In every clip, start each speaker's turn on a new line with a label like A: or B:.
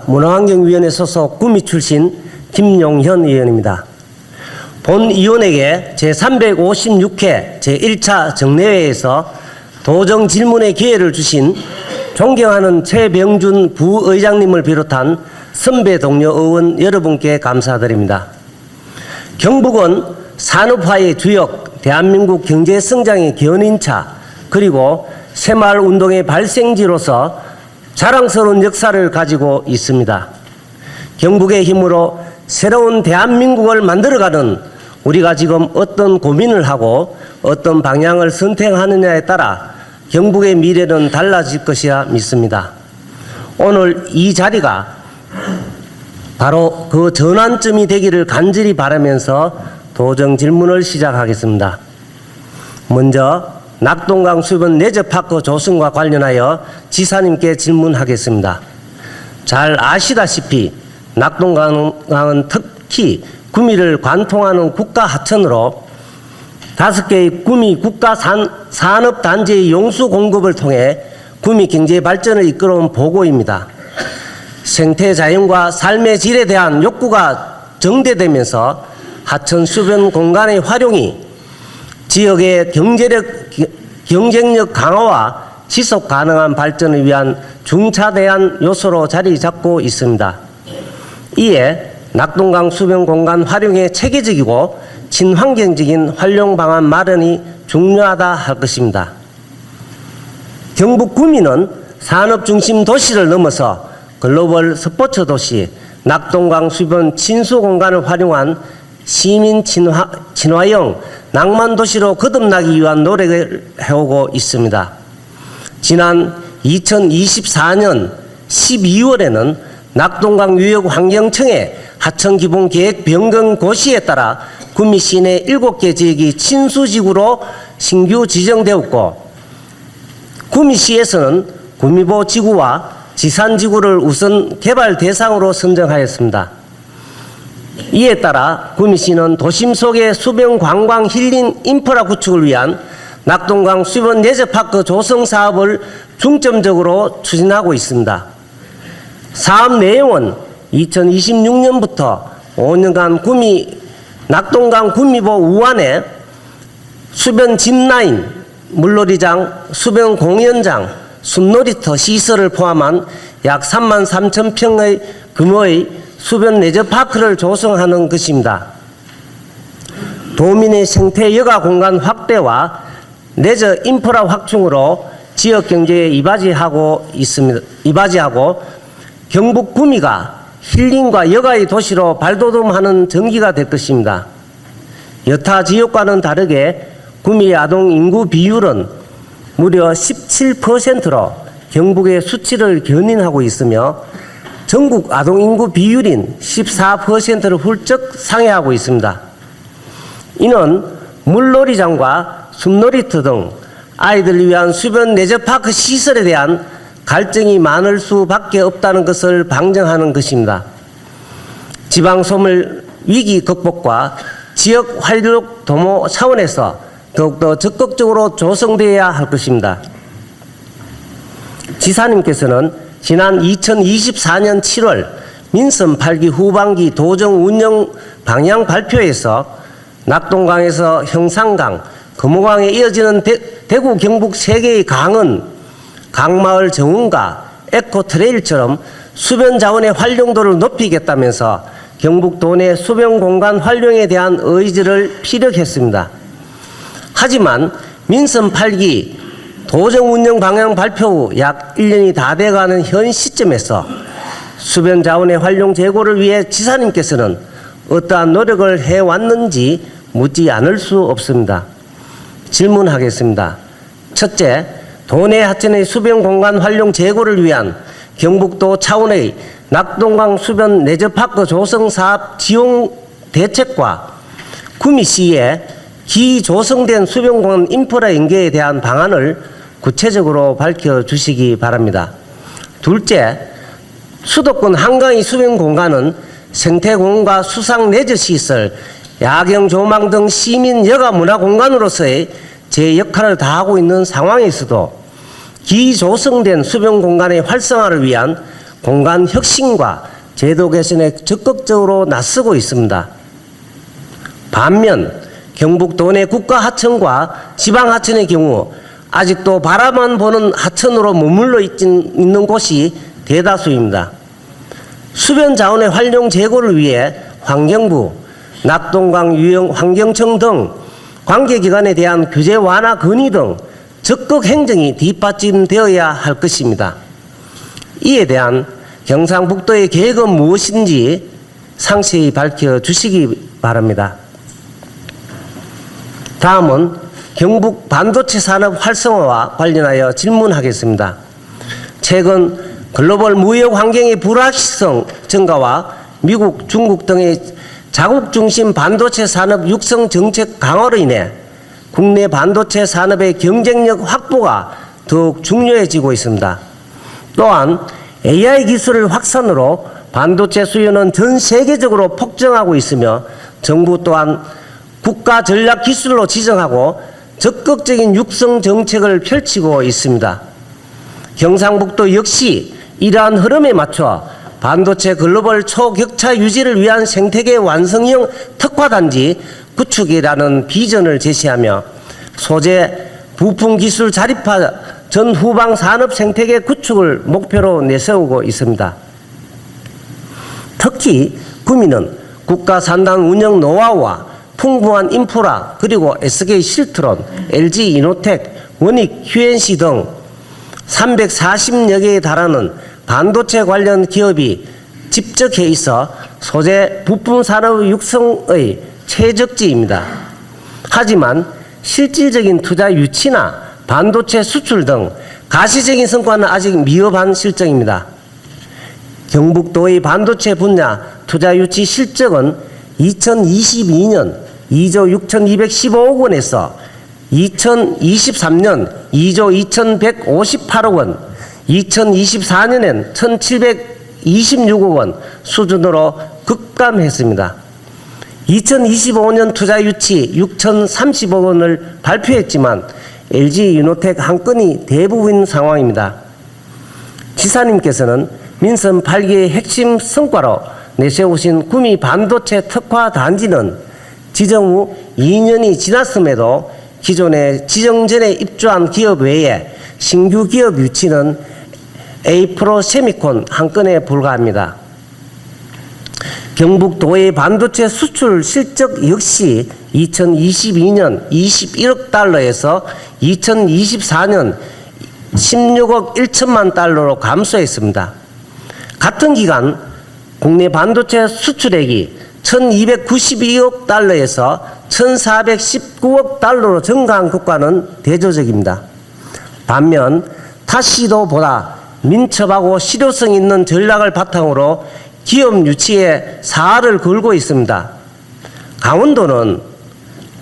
A: 문화환경위원회 소속 구미 출신 김용현 의원입니다. 본 의원에게 제356회 제1차 정례회에서 도정 질문의 기회를 주신 존경하는 최병준 부의장님을 비롯한 선배 동료 의원 여러분께 감사드립니다. 경북은 산업화의 주역, 대한민국 경제 성장의 견인차, 그리고 새마을운동의 발생지로서 자랑스러운 역사를 가지고 있습니다. 경북의 힘으로 새로운 대한민국을 만들어가는 우리가 지금 어떤 고민을 하고 어떤 방향을 선택하느냐에 따라 경북의 미래는 달라질 것이라 믿습니다. 오늘 이 자리가 바로 그 전환점이 되기를 간절히 바라면서 도정 질문을 시작하겠습니다. 먼저 낙동강 수변 레저파크 조성과 관련하여 지사님께 질문하겠습니다. 잘 아시다시피 낙동강은 특히 구미를 관통하는 국가하천으로 5개의 구미 국가산업단지의 용수 공급을 통해 구미 경제 발전을 이끌어온 보고입니다. 생태자연과 삶의 질에 대한 욕구가 정대되면서 하천 수변 공간의 활용이 지역의 경쟁력 강화와 지속 가능한 발전을 위한 중차대한 요소로 자리 잡고 있습니다. 이에 낙동강 수변 공간 활용의 체계적이고 친환경적인 활용 방안 마련이 중요하다 할 것입니다. 경북 구미는 산업 중심 도시를 넘어서 글로벌 스포츠 도시, 낙동강 수변 친수 공간을 활용한 시민 친화형 낭만 도시로 거듭나기 위한 노력을 해오고 있습니다. 지난 2024년 12월에는 낙동강 유역환경청의 하천기본계획 변경 고시에 따라 구미 시내 7개 지역이 친수지구로 신규 지정되었고, 구미시에서는 구미보 지구와 지산지구를 우선 개발 대상으로 선정하였습니다. 이에 따라 구미시는 도심 속의 수변 관광 힐링 인프라 구축을 위한 낙동강 수변 레저파크 조성 사업을 중점적으로 추진하고 있습니다. 사업 내용은 2026년부터 5년간 낙동강 구미보 우안에 수변 짚라인, 물놀이장, 수변 공연장, 숲놀이터 시설을 포함한 약 33,000평의 규모의 수변 레저파크를 조성하는 것입니다. 도민의 생태 여가 공간 확대와 레저 인프라 확충으로 지역 경제에 이바지하고 경북 구미가 힐링과 여가의 도시로 발돋움하는 전기가 될 것입니다. 여타 지역과는 다르게 구미 아동 인구 비율은 무려 17%로 경북의 수치를 견인하고 있으며 전국 아동 인구 비율인 14%를 훌쩍 상회하고 있습니다. 이는 물놀이장과 숲놀이터 등 아이들을 위한 수변 레저파크 시설에 대한 갈증이 많을 수밖에 없다는 것을 방증하는 것입니다. 지방소멸 위기 극복과 지역 활력 도모 차원에서 더욱더 적극적으로 조성되어야 할 것입니다. 지사님께서는 지난 2024년 7월 민선 8기 후반기 도정 운영 방향 발표에서 낙동강에서 형산강, 금호강에 이어지는 대구 경북 3개의 강은 강마을 정원과 에코트레일처럼 수변 자원의 활용도를 높이겠다면서 경북 도내 수변 공간 활용에 대한 의지를 피력했습니다. 하지만 민선 8기 도정 운영 방향 발표 후 약 1년이 다 돼가는 현 시점에서 수변 자원의 활용 제고를 위해 지사님께서는 어떠한 노력을 해왔는지 묻지 않을 수 없습니다. 질문하겠습니다. 첫째, 도내 하천의 수변 공간 활용 제고를 위한 경북도 차원의 낙동강 수변 레저파크 조성 사업 지원 대책과 구미시의 기조성된 수변 공간 인프라 연계에 대한 방안을 구체적으로 밝혀주시기 바랍니다. 둘째, 수도권 한강의 수변 공간은 생태공원과 수상 레저시설, 야경 조망 등 시민 여가 문화 공간으로서의 제 역할을 다하고 있는 상황에서도 기조성된 수변 공간의 활성화를 위한 공간 혁신과 제도 개선에 적극적으로 나서고 있습니다. 반면 경북도 내 국가하천과 지방하천의 경우 아직도 바라만 보는 하천으로 머물러 있는 곳이 대다수입니다. 수변 자원의 활용 제고를 위해 환경부, 낙동강 유형 환경청 등 관계기관에 대한 규제 완화 건의 등 적극 행정이 뒷받침되어야 할 것입니다. 이에 대한 경상북도의 계획은 무엇인지 상세히 밝혀주시기 바랍니다. 다음은 경북 반도체 산업 활성화와 관련하여 질문하겠습니다. 최근 글로벌 무역 환경의 불확실성 증가와 미국, 중국 등의 자국 중심 반도체 산업 육성 정책 강화로 인해 국내 반도체 산업의 경쟁력 확보가 더욱 중요해지고 있습니다. 또한 AI 기술의 확산으로 반도체 수요는 전 세계적으로 폭증하고 있으며 정부 또한 국가 전략 기술로 지정하고 적극적인 육성 정책을 펼치고 있습니다. 경상북도 역시 이러한 흐름에 맞춰 반도체 글로벌 초격차 유지를 위한 생태계 완성형 특화단지 구축이라는 비전을 제시하며 소재 부품 기술 자립화 전 후방 산업 생태계 구축을 목표로 내세우고 있습니다. 특히 구미는 국가 산단 운영 노하우와 풍부한 인프라 그리고 SK 실트론, LG 이노텍, 원익, 휴엔시 등 340여 개에 달하는 반도체 관련 기업이 집적해 있어 소재 부품 산업 육성의 최적지입니다. 하지만 실질적인 투자 유치나 반도체 수출 등 가시적인 성과는 아직 미흡한 실정입니다. 경북도의 반도체 분야 투자 유치 실적은 2022년 2조 6,215억 원에서 2023년 2조 2,158억 원, 2024년엔 1,726억 원 수준으로 급감했습니다. 2025년 투자 유치 6,030억 원을 발표했지만 LG 이노텍 한 건이 대부분 상황입니다. 지사님께서는 민선 8기의 핵심 성과로 내세우신 구미 반도체 특화 단지는 지정 후 2년이 지났음에도 기존에 지정 전에 입주한 기업 외에 신규 기업 유치는 에이프로 세미콘 한 건에 불과합니다. 경북도의 반도체 수출 실적 역시 2022년 21억 달러에서 2024년 16억 1천만 달러로 감소했습니다. 같은 기간 국내 반도체 수출액이 1292억 달러에서 1419억 달러로 증가한 국가는 대조적입니다. 반면 타 시도보다 민첩하고 실효성 있는 전략을 바탕으로 기업 유치에 사활을 걸고 있습니다. 강원도는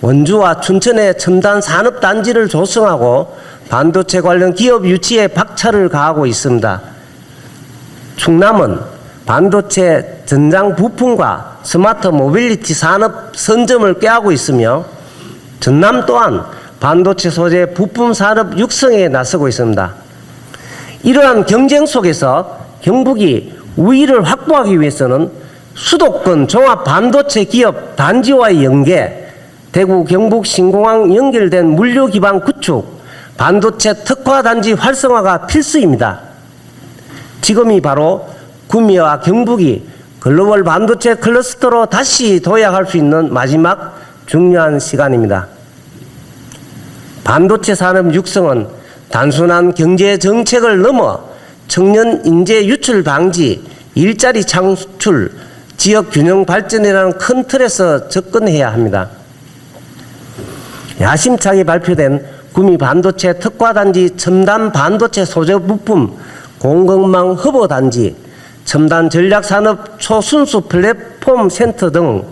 A: 원주와 춘천에 첨단 산업단지를 조성하고 반도체 관련 기업 유치에 박차를 가하고 있습니다. 충남은 반도체 전장 부품과 스마트 모빌리티 산업 선점을 꾀하고 있으며 전남 또한 반도체 소재 부품 산업 육성에 나서고 있습니다. 이러한 경쟁 속에서 경북이 우위를 확보하기 위해서는 수도권 종합 반도체 기업 단지와의 연계, 대구 경북 신공항 연결된 물류 기반 구축, 반도체 특화 단지 활성화가 필수입니다. 지금이 바로 구미와 경북이 글로벌 반도체 클러스터로 다시 도약할 수 있는 마지막 중요한 시간입니다. 반도체 산업 육성은 단순한 경제 정책을 넘어 청년 인재 유출 방지, 일자리 창출, 지역 균형 발전이라는 큰 틀에서 접근해야 합니다. 야심차게 발표된 구미 반도체 특화단지 첨단 반도체 소재 부품 공급망 허브 단지, 첨단 전략산업 초순수 플랫폼 센터 등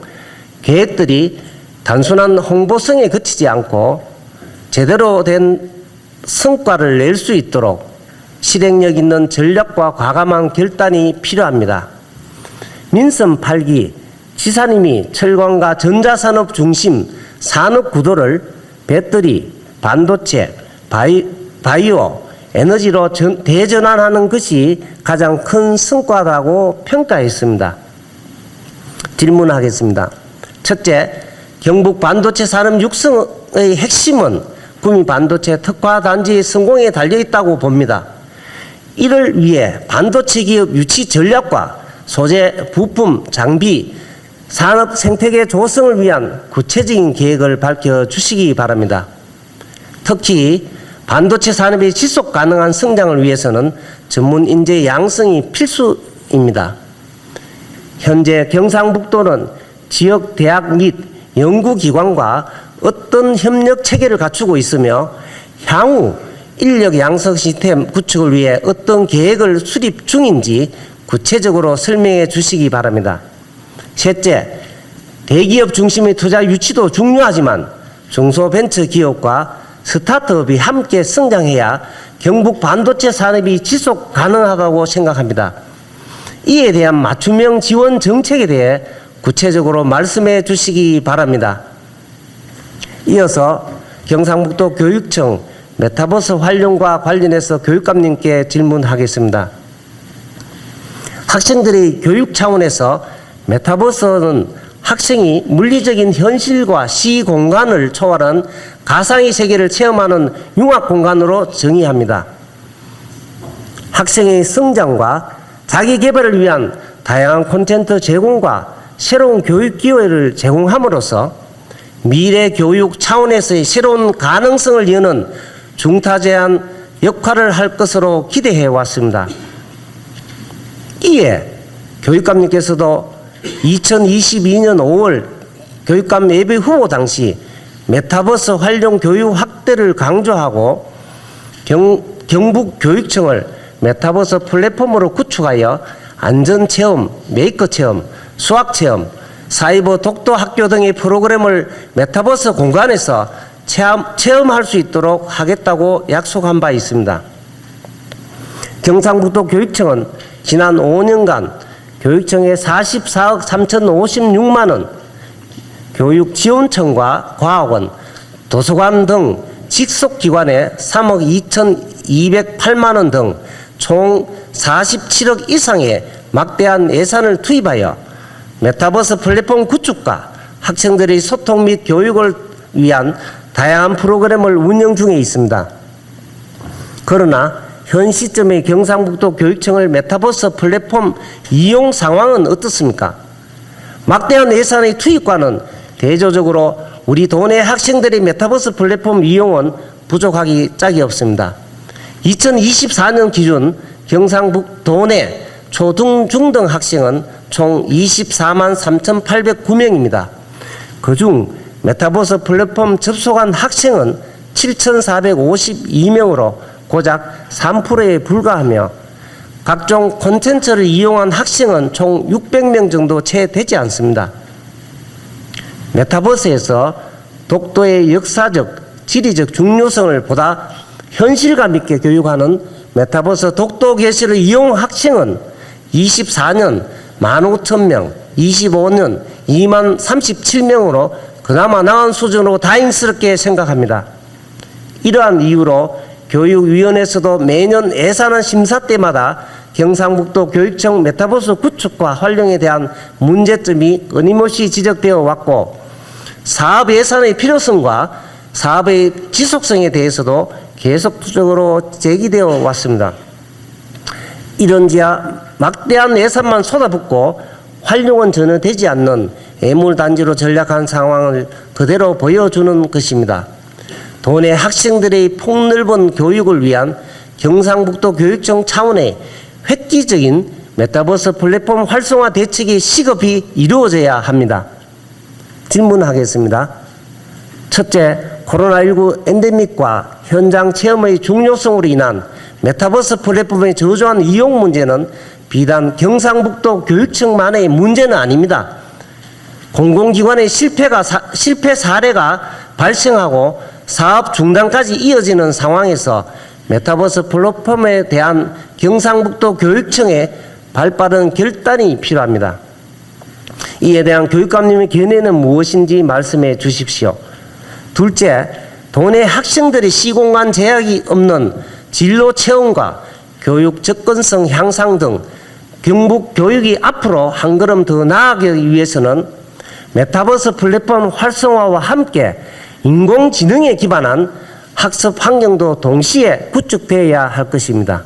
A: 계획들이 단순한 홍보성에 그치지 않고 제대로 된 성과를 낼 수 있도록 실행력 있는 전략과 과감한 결단이 필요합니다. 민선 8기 지사님이 철강과 전자산업 중심 산업 구도를 배터리, 반도체, 바이오, 에너지로 대전환하는 것이 가장 큰 성과라고 평가했습니다. 질문하겠습니다. 첫째, 경북 반도체 산업 육성의 핵심은 구미 반도체 특화 단지의 성공에 달려 있다고 봅니다. 이를 위해 반도체 기업 유치 전략과 소재, 부품, 장비, 산업 생태계 조성을 위한 구체적인 계획을 밝혀주시기 바랍니다. 특히 반도체 산업의 지속 가능한 성장을 위해서는 전문 인재 양성이 필수입니다. 현재 경상북도는 지역 대학 및 연구기관과 어떤 협력 체계를 갖추고 있으며 향후 인력 양성 시스템 구축을 위해 어떤 계획을 수립 중인지 구체적으로 설명해 주시기 바랍니다. 셋째, 대기업 중심의 투자 유치도 중요하지만 중소벤처기업과 스타트업이 함께 성장해야 경북 반도체 산업이 지속 가능하다고 생각합니다. 이에 대한 맞춤형 지원 정책에 대해 구체적으로 말씀해 주시기 바랍니다. 이어서 경상북도 교육청 메타버스 활용과 관련해서 교육감님께 질문하겠습니다. 학생들의 교육 차원에서 메타버스는 학생이 물리적인 현실과 시공간을 초월한 가상의 세계를 체험하는 융합 공간으로 정의합니다. 학생의 성장과 자기 개발을 위한 다양한 콘텐츠 제공과 새로운 교육 기회를 제공함으로써 미래 교육 차원에서의 새로운 가능성을 여는 중타제한 역할을 할 것으로 기대해 왔습니다. 이에 교육감님께서도 2022년 5월 교육감 예비 후보 당시 메타버스 활용 교육 확대를 강조하고 경북교육청을 메타버스 플랫폼으로 구축하여 안전체험, 메이커체험, 수학체험, 사이버 독도 학교 등의 프로그램을 메타버스 공간에서 체험할 수 있도록 하겠다고 약속한 바 있습니다. 경상북도 교육청은 지난 5년간 교육청에 44억 3,056만 원, 교육지원청과 과학원, 도서관 등 직속기관에 3억 2,208만 원 등 총 47억 이상의 막대한 예산을 투입하여 메타버스 플랫폼 구축과 학생들의 소통 및 교육을 위한 다양한 프로그램을 운영 중에 있습니다. 그러나 현 시점의 경상북도 교육청의 메타버스 플랫폼 이용 상황은 어떻습니까? 막대한 예산의 투입과는 대조적으로 우리 도내 학생들의 메타버스 플랫폼 이용은 부족하기 짝이 없습니다. 2024년 기준 경상북도 내 초등, 중등 학생은 총 24만 3,809명입니다. 그중 메타버스 플랫폼 접속한 학생은 7,452명으로 고작 3%에 불과하며 각종 콘텐츠를 이용한 학생은 총 600명 정도 채 되지 않습니다. 메타버스에서 독도의 역사적, 지리적 중요성을 보다 현실감 있게 교육하는 메타버스 독도 개실을 이용 학생은 24년 15,000명, 25년 2만 37명으로 그나마 나은 수준으로 다행스럽게 생각합니다. 이러한 이유로 교육위원회에서도 매년 예산안 심사 때마다 경상북도 교육청 메타버스 구축과 활용에 대한 문제점이 끊임없이 지적되어 왔고 사업 예산의 필요성과 사업의 지속성에 대해서도 계속적으로 제기되어 왔습니다. 이런지야 막대한 예산만 쏟아붓고 활용은 전혀 되지 않는 애물단지로 전락한 상황을 그대로 보여주는 것입니다. 도내 학생들의 폭넓은 교육을 위한 경상북도 교육청 차원의 획기적인 메타버스 플랫폼 활성화 대책이 시급히 이루어져야 합니다. 질문하겠습니다. 첫째, 코로나19 엔데믹과 현장 체험의 중요성으로 인한 메타버스 플랫폼의 저조한 이용 문제는 비단 경상북도 교육청만의 문제는 아닙니다. 공공기관의 실패 사례가 발생하고 사업 중단까지 이어지는 상황에서 메타버스 플랫폼에 대한 경상북도 교육청의 발빠른 결단이 필요합니다. 이에 대한 교육감님의 견해는 무엇인지 말씀해 주십시오. 둘째, 도내 학생들의 시공간 제약이 없는 진로 체험과 교육 접근성 향상 등 경북 교육이 앞으로 한 걸음 더 나아가기 위해서는 메타버스 플랫폼 활성화와 함께 인공지능에 기반한 학습 환경도 동시에 구축되어야 할 것입니다.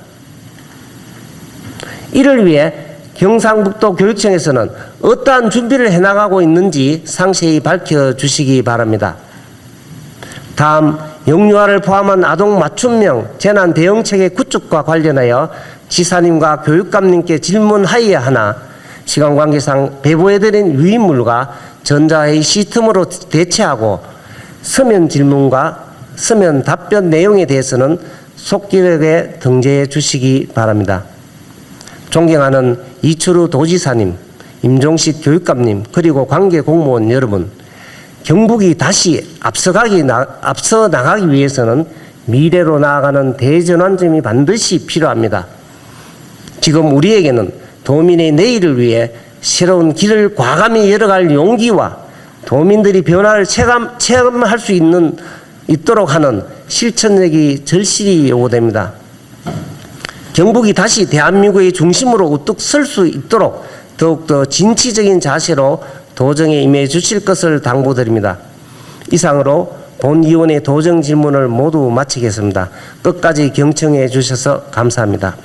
A: 이를 위해 경상북도 교육청에서는 어떠한 준비를 해나가고 있는지 상세히 밝혀주시기 바랍니다. 다음 영유아를 포함한 아동 맞춤형 재난 대응체계 구축과 관련하여 지사님과 교육감님께 질문하여야 하나 시간 관계상 배부해드린 유인물과 전자회의 시스템으로 대체하고 서면 질문과 서면 답변 내용에 대해서는 속기록에 등재해 주시기 바랍니다. 존경하는 이철우 도지사님, 임종식 교육감님, 그리고 관계 공무원 여러분, 경북이 다시 앞서 나가기 위해서는 미래로 나아가는 대전환점이 반드시 필요합니다. 지금 우리에게는 도민의 내일을 위해 새로운 길을 과감히 열어갈 용기와 도민들이 변화를 체험할 수 있도록 하는 실천력이 절실히 요구됩니다. 경북이 다시 대한민국의 중심으로 우뚝 설 수 있도록 더욱더 진취적인 자세로 도정에 임해 주실 것을 당부드립니다. 이상으로 본위원회 도정 질문을 모두 마치겠습니다. 끝까지 경청해 주셔서 감사합니다.